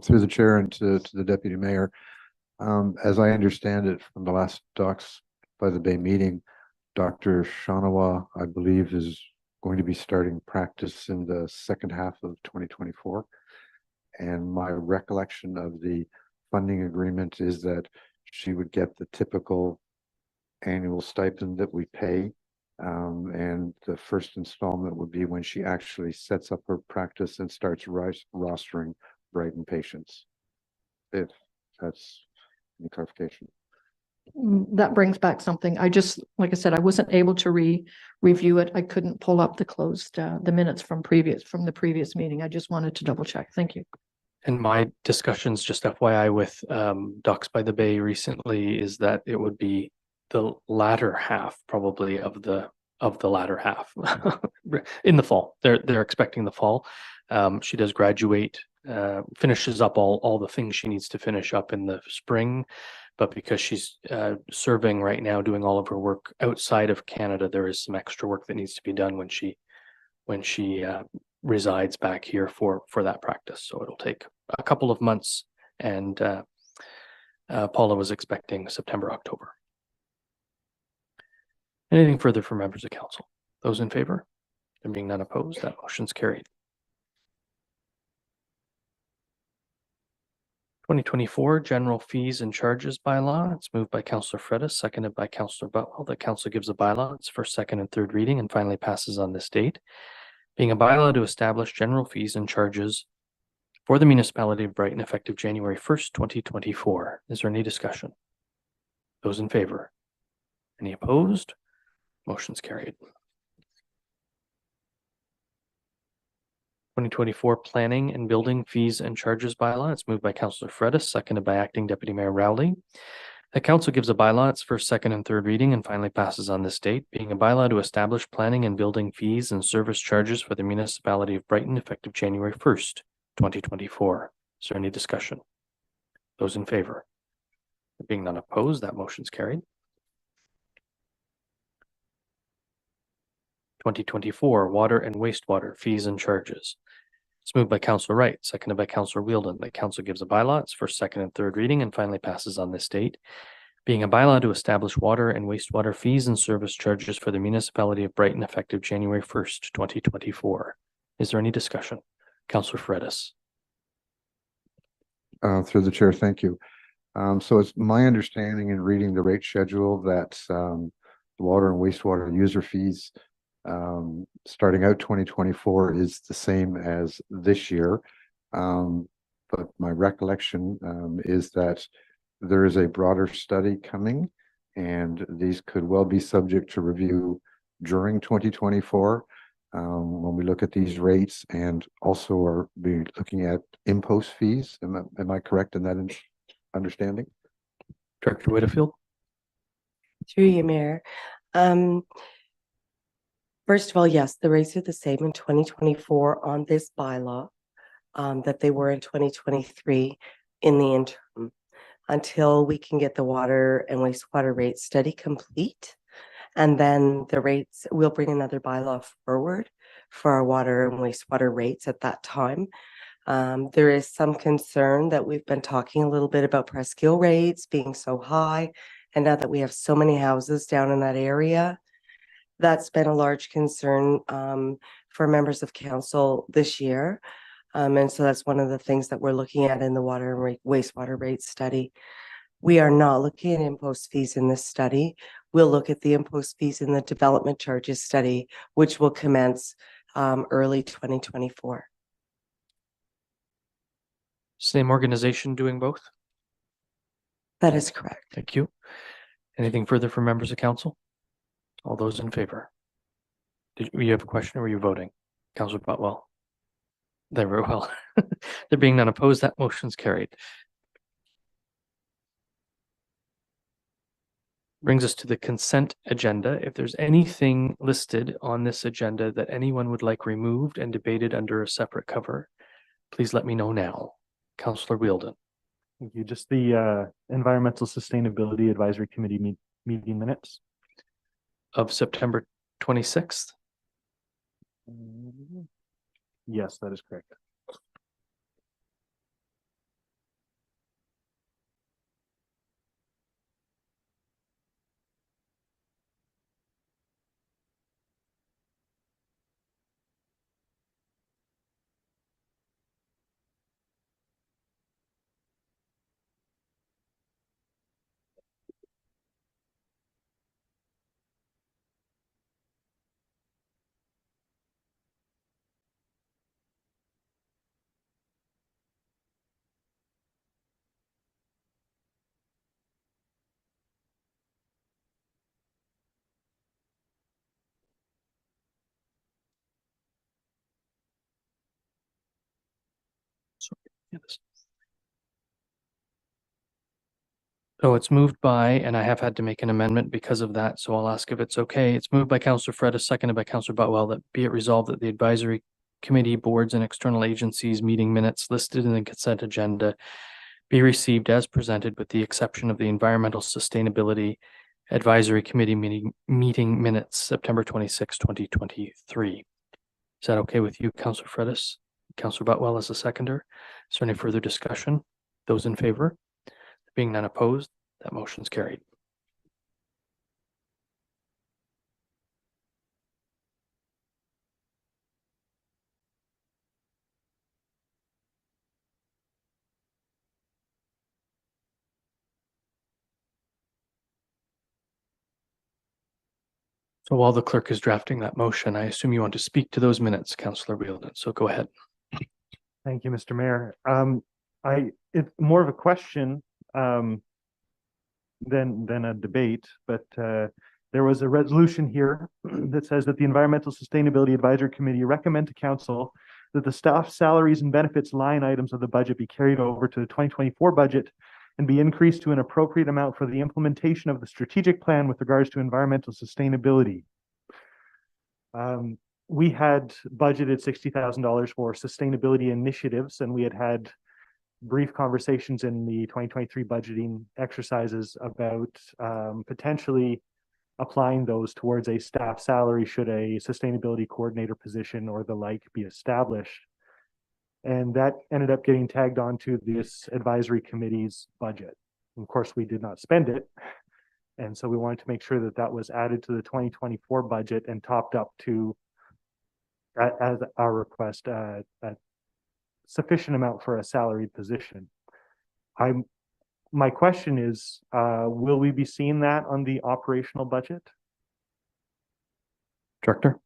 Through the chair and to the deputy mayor, as I understand it from the last Docks by the Bay meeting, Dr. Shanawa, I believe, is going to be starting practice in the second half of 2024. And my recollection of the funding agreement is that she would get the typical annual stipend that we pay. And the first installment would be when she actually sets up her practice and starts rostering Brighton patients. If that's any clarification. That brings back something. I just, like I said, I wasn't able to review it. I couldn't pull up the minutes from the previous meeting. I just wanted to double check. Thank you. And my discussions, just FYI, with Ducks by the Bay recently is that it would be the latter half probably of the latter half in the fall. They're expecting the fall. She does graduate, finishes up all the things she needs to finish up in the spring, but because she's serving right now, doing all of her work outside of Canada, there is some extra work that needs to be done when she resides back here for that practice. So it'll take a couple of months, and Paula was expecting September, October. Anything further from members of council? Those in favor? There being none opposed, that motion's carried. 2024 General Fees and Charges Bylaw. It's moved by Councillor Fredis, seconded by Councillor Butwell. The council gives a bylaw. It's first, second, and third reading and finally passes on this date. Being a bylaw to establish general fees and charges for the municipality of Brighton effective January 1st, 2024. Is there any discussion? Those in favor? Any opposed? Motion's carried. 2024 Planning and Building Fees and Charges Bylaw. It's moved by Councillor Fredis, seconded by Acting Deputy Mayor Rowley. The council gives a bylaw. It's first, second, and third reading and finally passes on this date. Being a bylaw to establish planning and building fees and service charges for the municipality of Brighton effective January 1st, 2024. Is there any discussion? Those in favor? There being none opposed, that motion's carried. 2024 Water and Wastewater Fees and Charges. It's moved by Councillor Wright, seconded by Councillor Wheeldon. The council gives a bylaw. It's first, second, and third reading and finally passes on this date. Being a bylaw to establish water and wastewater fees and service charges for the municipality of Brighton effective January 1st, 2024. Is there any discussion? Councillor Fredis. Through the chair, thank you. So it's my understanding in reading the rate schedule that the water and wastewater user fees starting out 2024 is the same as this year. But my recollection is that there is a broader study coming, and these could well be subject to review during 2024 when we look at these rates, and also are be looking at impost fees. Am I correct in that understanding? Director Whitfield. Through you, Mayor. First of all, yes, the rates are the same in 2024 on this bylaw that they were in 2023 in the interim, until we can get the water and wastewater rate study complete. And then the rates, we'll bring another bylaw forward for our water and wastewater rates at that time. There is some concern that we've been talking a little bit about Presqu'île rates being so high. And now that we have so many houses down in that area, that's been a large concern for members of council this year. And so that's one of the things that we're looking at in the water and wastewater rate study. We are not looking at impost fees in this study. We'll look at the impost fees in the development charges study, which will commence early 2024. Same organization doing both? That is correct. Thank you. Anything further from members of council? All those in favor? Did you have a question or were you voting? Councillor Butwell. They very well. There being none opposed, that motion's carried. Brings us to the consent agenda. If there's anything listed on this agenda that anyone would like removed and debated under a separate cover, please let me know now. Councillor Wheeldon. Thank you. Just the Environmental Sustainability Advisory Committee meeting minutes. Of September 26th. Yes, that is correct. So it's moved by, and I have had to make an amendment because of that, so I'll ask if it's okay. It's moved by Councillor Fredis, seconded by Councillor Butwell, that be it resolved that the advisory committee, boards and external agencies meeting minutes listed in the consent agenda be received as presented with the exception of the Environmental Sustainability Advisory Committee meeting minutes, September 26, 2023. Is that okay with you, Councillor Fredis? Councillor Butwell as a seconder. Is there any further discussion? Those in favor? Being none opposed, that motion's carried. So while the clerk is drafting that motion, I assume you want to speak to those minutes, Councillor Wheeldon. So go ahead. Thank you, Mr. Mayor. It's more of a question than a debate, but there was a resolution here that says that the Environmental Sustainability Advisory Committee recommend to Council that the staff salaries and benefits line items of the budget be carried over to the 2024 budget and be increased to an appropriate amount for the implementation of the strategic plan with regards to environmental sustainability. We had budgeted $60,000 for sustainability initiatives, and we had brief conversations in the 2023 budgeting exercises about potentially applying those towards a staff salary should a sustainability coordinator position or the like be established. And that ended up getting tagged onto this advisory committee's budget. And of course, we did not spend it. And so we wanted to make sure that that was added to the 2024 budget and topped up to, as our request, a sufficient amount for a salaried position. My question is, will we be seeing that on the operational budget? Director?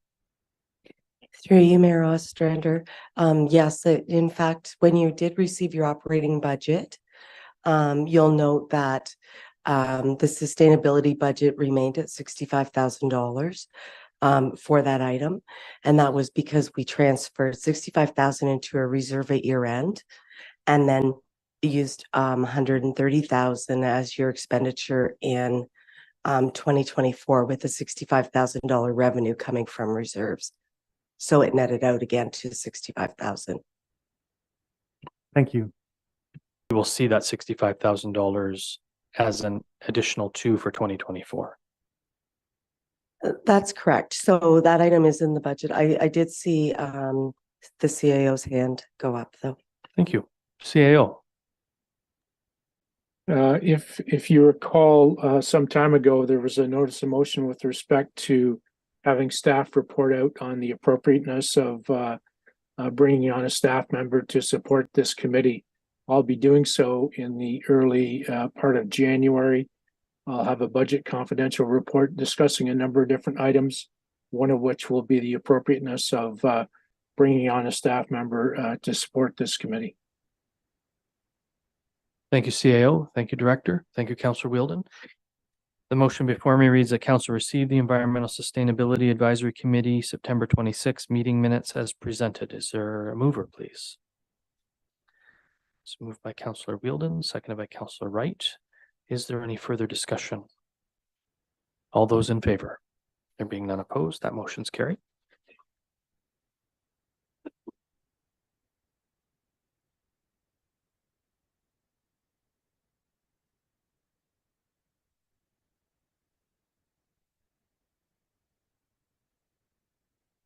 Through you, Mayor Ostrander. Yes, in fact, when you did receive your operating budget, you'll note that the sustainability budget remained at $65,000 for that item. And that was because we transferred $65,000 into a reserve at year end and then used $130,000 as your expenditure in 2024 with the $65,000 revenue coming from reserves. So it netted out again to $65,000. Thank you. We will see that $65,000 as an additional for 2024. That's correct. So that item is in the budget. I did see the CAO's hand go up though. Thank you. CAO. If you recall, some time ago, there was a notice of motion with respect to having staff report out on the appropriateness of bringing on a staff member to support this committee. I'll be doing so in the early part of January. I'll have a budget confidential report discussing a number of different items, one of which will be the appropriateness of bringing on a staff member to support this committee. Thank you, CAO. Thank you, Director. Thank you, Councillor Wheeldon. The motion before me reads that Council receive the Environmental Sustainability Advisory Committee September 26 meeting minutes as presented. Is there a mover, please? It's moved by Councillor Wheeldon, seconded by Councillor Wright. Is there any further discussion? All those in favor? There being none opposed, that motion's carried.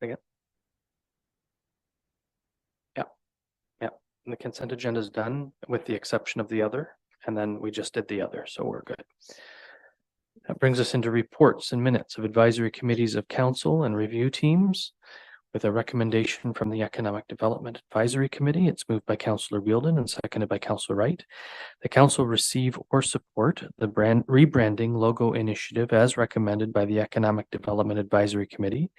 Again. Yeah. And the consent agenda is done with the exception of the other, and then we just did the other, so we're good. That brings us into reports and minutes of advisory committees of council and review teams with a recommendation from the Economic Development Advisory Committee. It's moved by Councillor Wheeldon and seconded by Councillor Wright. The council receive or support the rebranding logo initiative as recommended by the Economic Development Advisory Committee,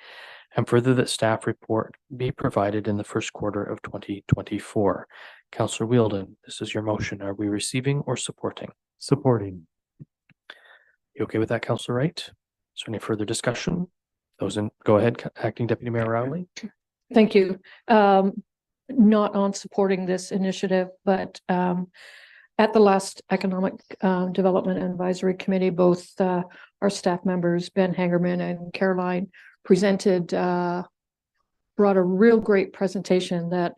and further that staff report be provided in the first quarter of 2024. Councillor Wheeldon, this is your motion. Are we receiving or supporting? Supporting. You okay with that, Councillor Wright? Is there any further discussion? Those in, go ahead, Acting Deputy Mayor Rowley. Thank you. not on supporting this initiative, but at the last Economic Development Advisory Committee, both our staff members, Ben Hagerman and Caroline, presented, brought a real great presentation that,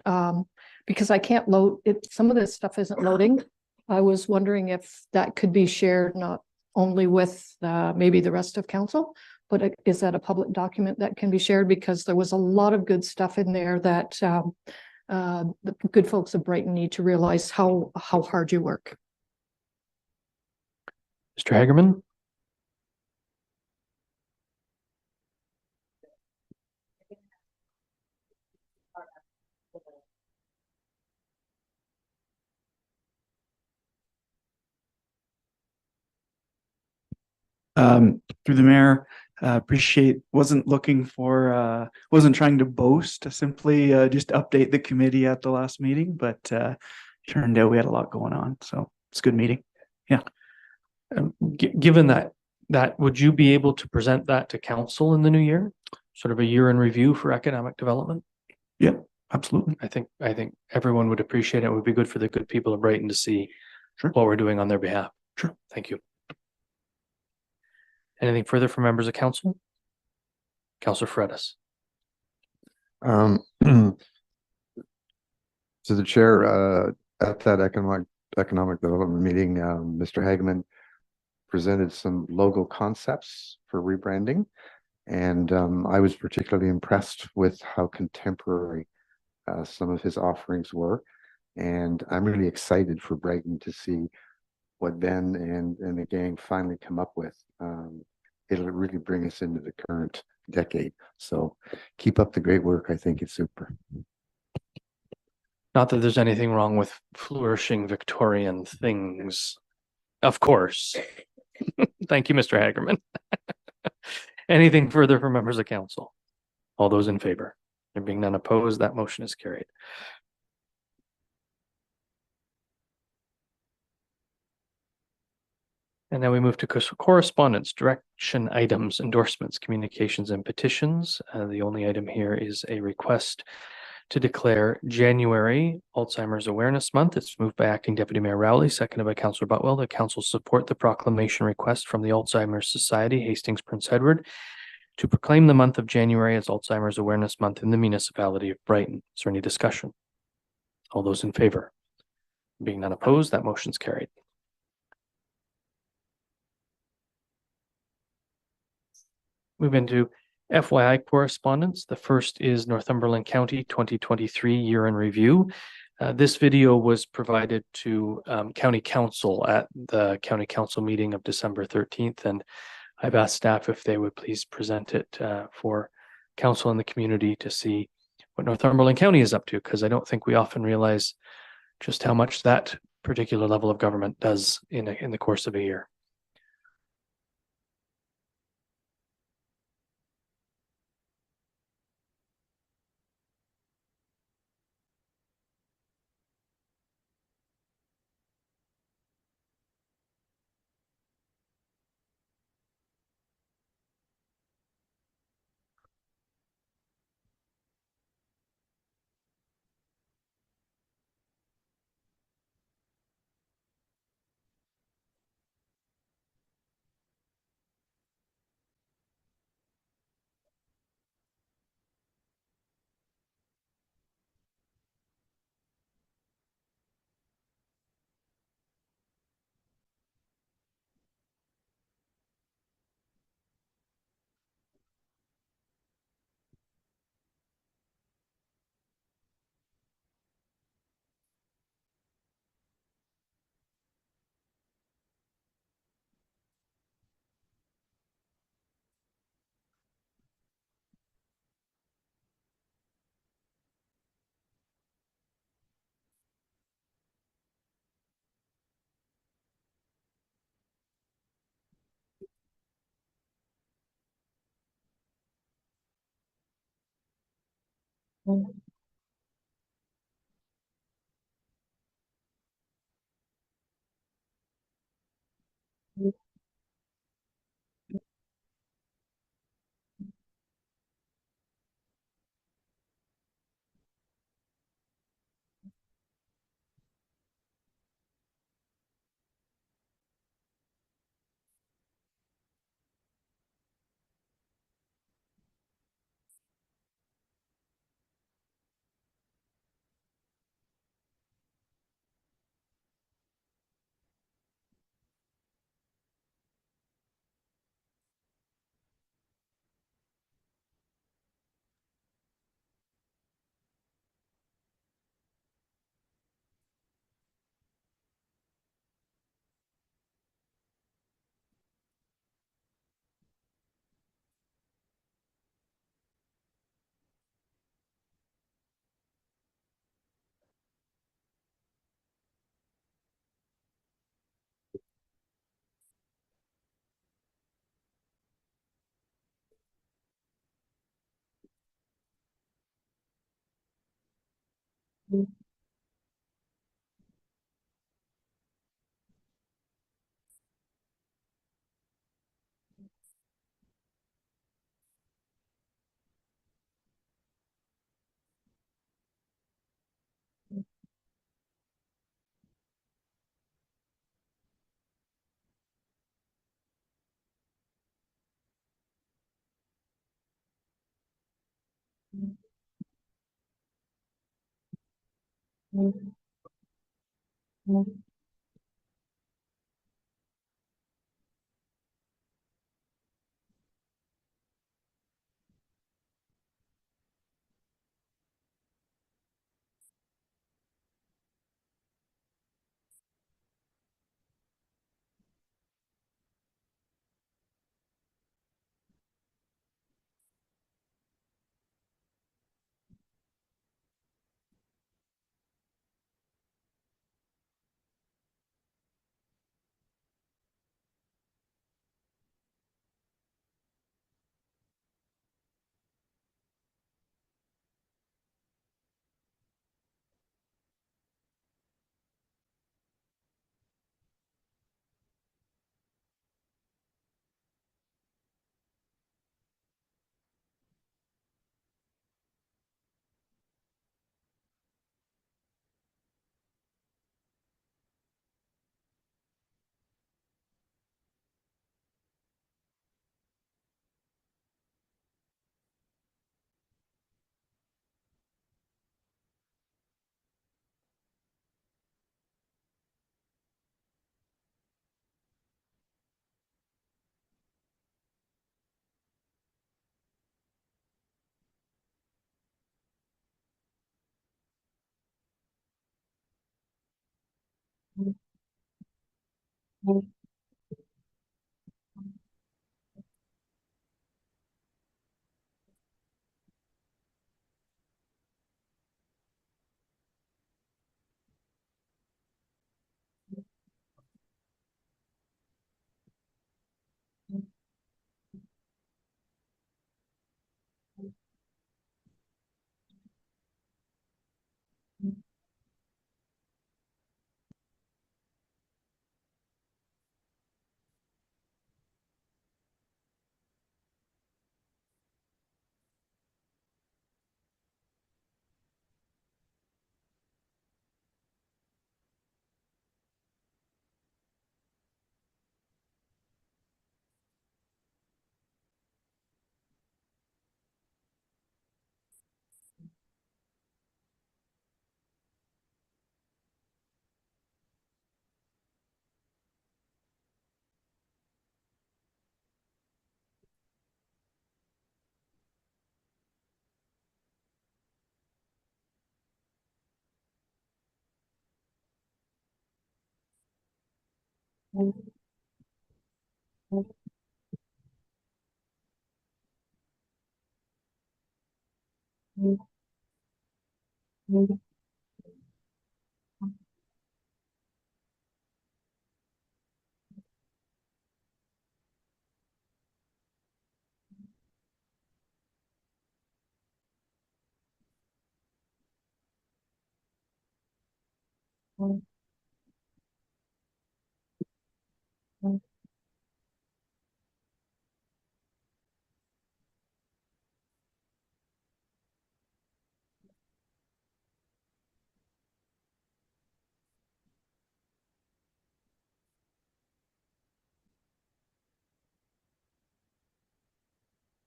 because I can't load it, some of this stuff isn't loading. I was wondering if that could be shared not only with maybe the rest of council, but is that a public document that can be shared? Because there was a lot of good stuff in there that the good folks of Brighton need to realize how hard you work. Mr. Hagerman? Through the mayor, wasn't looking for, wasn't trying to boast, simply just update the committee at the last meeting, but turned out we had a lot going on. So it's a good meeting. Yeah. Given that, would you be able to present that to council in the new year? Sort of a year in review for economic development? Yeah, absolutely. I think everyone would appreciate it. It would be good for the good people of Brighton to see Sure. what we're doing on their behalf. Sure. Thank you. Anything further from members of council? Councillor Fredis. To the chair, at that economic development meeting, Mr. Hageman presented some logo concepts for rebranding. And I was particularly impressed with how contemporary some of his offerings were. And I'm really excited for Brighton to see what Ben and the gang finally come up with. It'll really bring us into the current decade. So keep up the great work. I think it's super. Not that there's anything wrong with flourishing Victorian things, of course. Thank you, Mr. Hagerman. Anything further from members of council? All those in favor? There being none opposed, that motion is carried. And now we move to correspondence, direction items, endorsements, communications, and petitions. The only item here is a request to declare January Alzheimer's Awareness Month. It's moved by Acting Deputy Mayor Rowley, seconded by Councillor Butwell. The council support the proclamation request from the Alzheimer's Society, Hastings Prince Edward, to proclaim the month of January as Alzheimer's Awareness Month in the municipality of Brighton. Is there any discussion? All those in favor? Being none opposed, that motion's carried. Move into FYI correspondence. The first is Northumberland County 2023 year in review. This video was provided to County Council at the County Council meeting of December 13th, and I've asked staff if they would please present it for council and the community to see what Northumberland County is up to, because I don't think we often realize just how much that particular level of government does in the course of a year.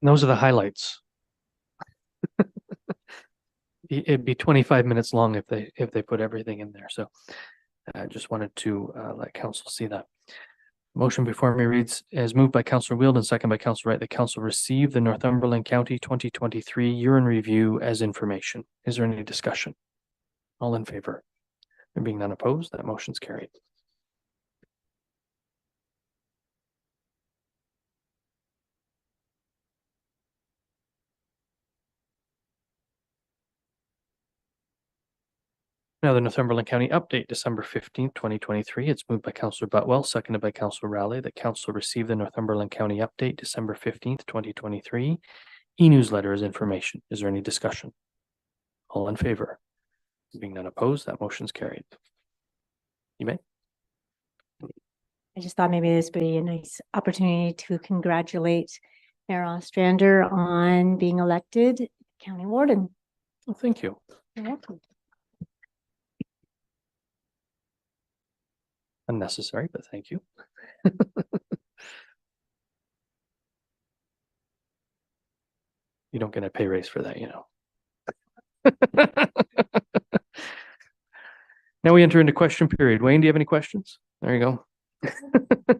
Those are the highlights. It'd be 25 minutes long if they put everything in there. So I just wanted to let council see that. Motion before me reads as moved by Councillor Wield and second by Councillor Wright that council receive the Northumberland County 2023 year in review as information. Is there any discussion? All in favor? There being none opposed, that motion's carried. Now the Northumberland County update, December 15th, 2023. It's moved by Councillor Butwell, seconded by Councillor Rowley, that council receive the Northumberland County update, December 15th, 2023. E-newsletter as information. Is there any discussion? All in favor? Being none opposed, that motion's carried. You may. I just thought maybe this would be a nice opportunity to congratulate Mayor Ostrander on being elected county warden. Well, thank you. You're welcome. Unnecessary, but thank you. You don't get a pay raise for that, you know. Now we enter into question period. Wayne, do you have any questions? There you go.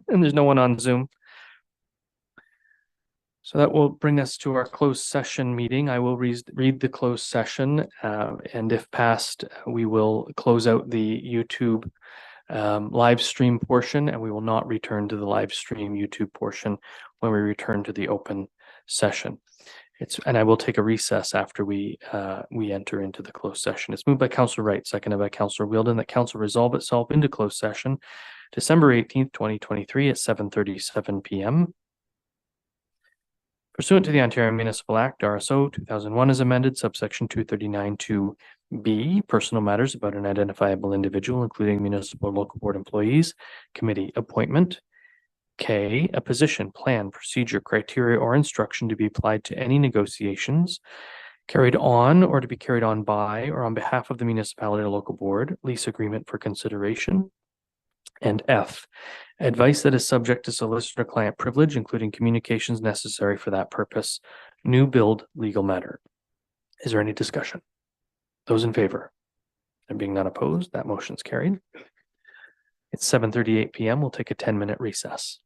And there's no one on Zoom. So that will bring us to our closed session meeting. I will read the closed session, and if passed, we will close out the YouTube live stream portion, and we will not return to the live stream YouTube portion when we return to the open session. And I will take a recess after we enter into the closed session. It's moved by Councillor Wright, seconded by Councillor Wheeldon, that Council resolve itself into closed session December 18th, 2023 at 7:37 p.m. Pursuant to the Ontario Municipal Act, RSO 2001 is amended, subsection 239(2)B, personal matters about an identifiable individual, including municipal or local board employees, committee appointment. K, a position, plan, procedure, criteria, or instruction to be applied to any negotiations carried on or to be carried on by or on behalf of the municipality or local board, lease agreement for consideration. And F, advice that is subject to solicitor-client privilege, including communications necessary for that purpose. New build legal matter. Is there any discussion? Those in favor? There being none opposed, that motion is carried. It's 7:38 p.m. We'll take a 10-minute recess.